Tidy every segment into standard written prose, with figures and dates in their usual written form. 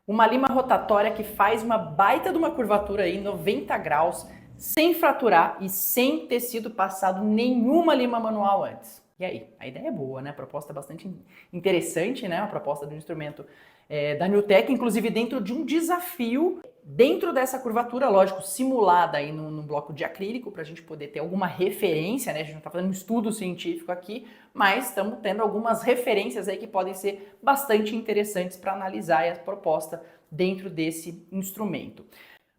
Uma lima rotatória que faz uma baita de uma curvatura aí, 90 graus, sem fraturar e sem ter sido passado nenhuma lima manual antes. E aí? A ideia é boa, né? A proposta é bastante interessante, né? A proposta do instrumento da NewTek, inclusive dentro de um desafio, dentro dessa curvatura, lógico, simulada aí num bloco de acrílico, para a gente poder ter alguma referência, né? A gente não está fazendo um estudo científico aqui, mas estamos tendo algumas referências aí que podem ser bastante interessantes para analisar a proposta dentro desse instrumento.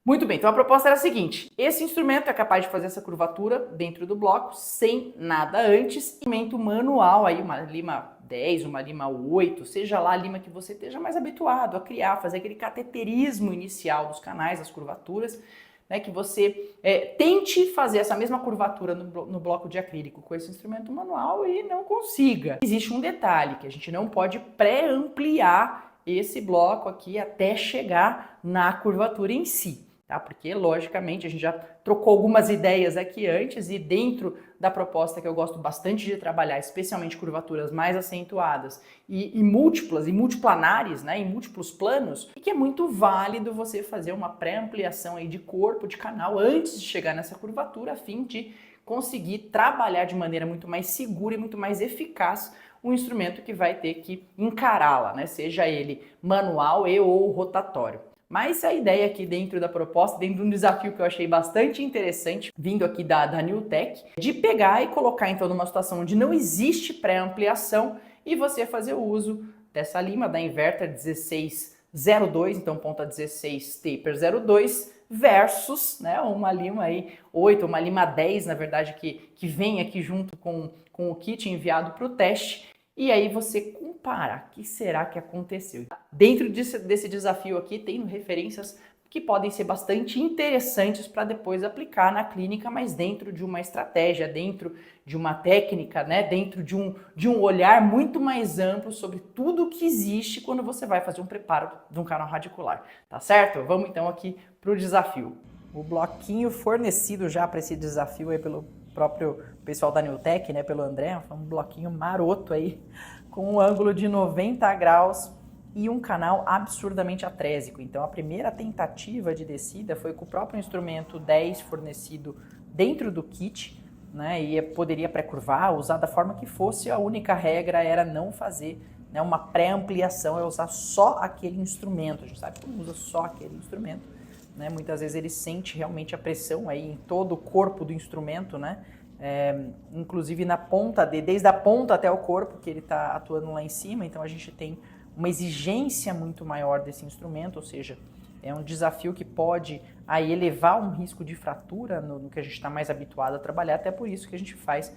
Muito bem, então a proposta era a seguinte: esse instrumento é capaz de fazer essa curvatura dentro do bloco sem nada antes, instrumento manual aí, uma lima 10, uma lima 8, seja lá a lima que você esteja mais habituado a criar, fazer aquele cateterismo inicial dos canais, das curvaturas, né, que você tente fazer essa mesma curvatura no bloco de acrílico com esse instrumento manual e não consiga. Existe um detalhe, que a gente não pode pré-ampliar esse bloco aqui até chegar na curvatura em si. Tá? Porque, logicamente, a gente já trocou algumas ideias aqui antes e dentro da proposta que eu gosto bastante de trabalhar, especialmente curvaturas mais acentuadas e múltiplas, e multiplanares, né, em múltiplos planos, e que é muito válido você fazer uma pré-ampliação aí de corpo, de canal, antes de chegar nessa curvatura, a fim de conseguir trabalhar de maneira muito mais segura e muito mais eficaz um instrumento que vai ter que encará-la, né, seja ele manual ou rotatório. Mas a ideia aqui dentro da proposta, dentro de um desafio que eu achei bastante interessante, vindo aqui da NewTek, de pegar e colocar então numa situação onde não existe pré-ampliação e você fazer o uso dessa lima da Inverter 1602, então ponta 16 Taper 02, versus, né, uma lima aí 8, uma lima 10, na verdade, que vem aqui junto com o kit enviado para o teste. E aí você compara, o que será que aconteceu? Dentro desse desafio aqui tem referências que podem ser bastante interessantes para depois aplicar na clínica, mas dentro de uma estratégia, dentro de uma técnica, né? Dentro de um olhar muito mais amplo sobre tudo que existe quando você vai fazer um preparo de um canal radicular, tá certo? Vamos então aqui para o desafio. O bloquinho fornecido já para esse desafio aí pelo próprio pessoal da NewTek, né, pelo André, foi um bloquinho maroto aí, com um ângulo de 90 graus e um canal absurdamente atrésico. Então a primeira tentativa de descida foi com o próprio instrumento 10 fornecido dentro do kit, né, e poderia pré-curvar, usar da forma que fosse, a única regra era não fazer, né, uma pré-ampliação, é usar só aquele instrumento. A gente sabe que não usa só aquele instrumento, né? Muitas vezes ele sente realmente a pressão aí em todo o corpo do instrumento, né? Inclusive na ponta, desde a ponta até o corpo, que ele está atuando lá em cima. Então a gente tem uma exigência muito maior desse instrumento, ou seja, é um desafio que pode aí elevar um risco de fratura no que a gente está mais habituado a trabalhar. Até por isso que a gente faz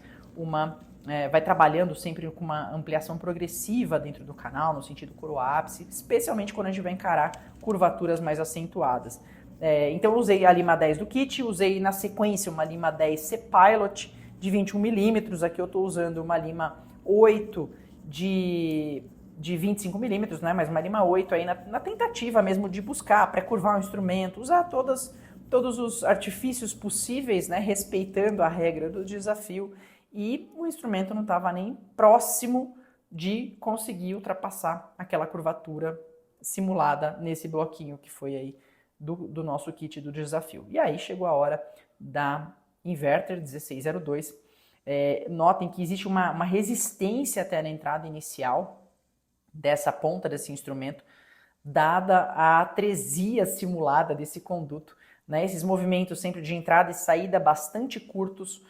vai trabalhando sempre com uma ampliação progressiva dentro do canal, no sentido coroápice, especialmente quando a gente vai encarar curvaturas mais acentuadas. Então eu usei a lima 10 do kit, usei na sequência uma lima 10 C-Pilot de 21 milímetros, aqui eu estou usando uma lima 8 de 25 milímetros, né? Mas uma lima 8 aí na tentativa mesmo de buscar, pré-curvar o instrumento, usar todos os artifícios possíveis, né? Respeitando a regra do desafio, e o instrumento não estava nem próximo de conseguir ultrapassar aquela curvatura simulada nesse bloquinho que foi aí do nosso kit do desafio. E aí chegou a hora da Inverter 1602. Notem que existe uma resistência até na entrada inicial dessa ponta desse instrumento, dada a atresia simulada desse conduto, né? Esses movimentos sempre de entrada e saída bastante curtos,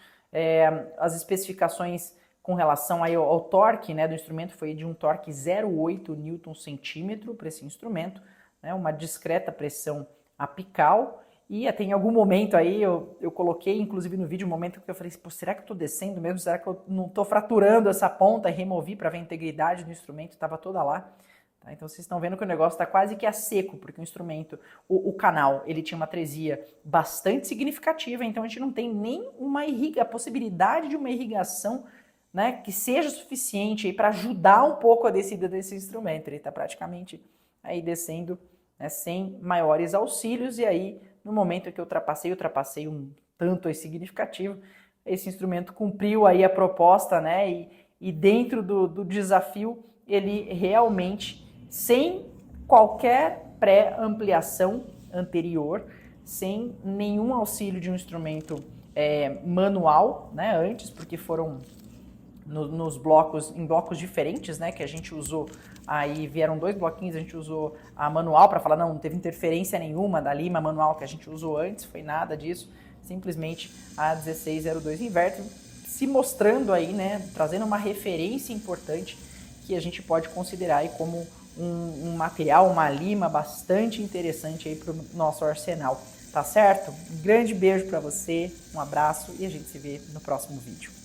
as especificações com relação aí ao torque, né, do instrumento foi de um torque 0,8 Nm/cm para esse instrumento, né, uma discreta pressão apical, e até em algum momento aí eu coloquei, inclusive no vídeo, um momento que eu falei, pô, será que eu estou descendo mesmo? Será que eu não estou fraturando essa ponta? E removi para ver a integridade do instrumento, estava toda lá. Tá? Então vocês estão vendo que o negócio está quase que a seco, porque o instrumento, o canal, ele tinha uma atresia bastante significativa, então a gente não tem nem a possibilidade de uma irrigação, né, que seja suficiente para ajudar um pouco a descida desse instrumento. Ele está praticamente aí descendo, né, sem maiores auxílios, e aí no momento que eu ultrapassei um tanto aí significativo, esse instrumento cumpriu aí a proposta, né, e dentro do desafio ele realmente, sem qualquer pré-ampliação anterior, sem nenhum auxílio de um instrumento manual, né, antes, porque foram em blocos diferentes, né, que a gente usou. Aí vieram 2 bloquinhos, a gente usou a manual para falar, não teve interferência nenhuma da lima manual que a gente usou antes, foi nada disso, simplesmente a 1602 Inverter, se mostrando aí, né, trazendo uma referência importante que a gente pode considerar aí como um material, uma lima bastante interessante aí para o nosso arsenal, tá certo? Um grande beijo para você, um abraço e a gente se vê no próximo vídeo.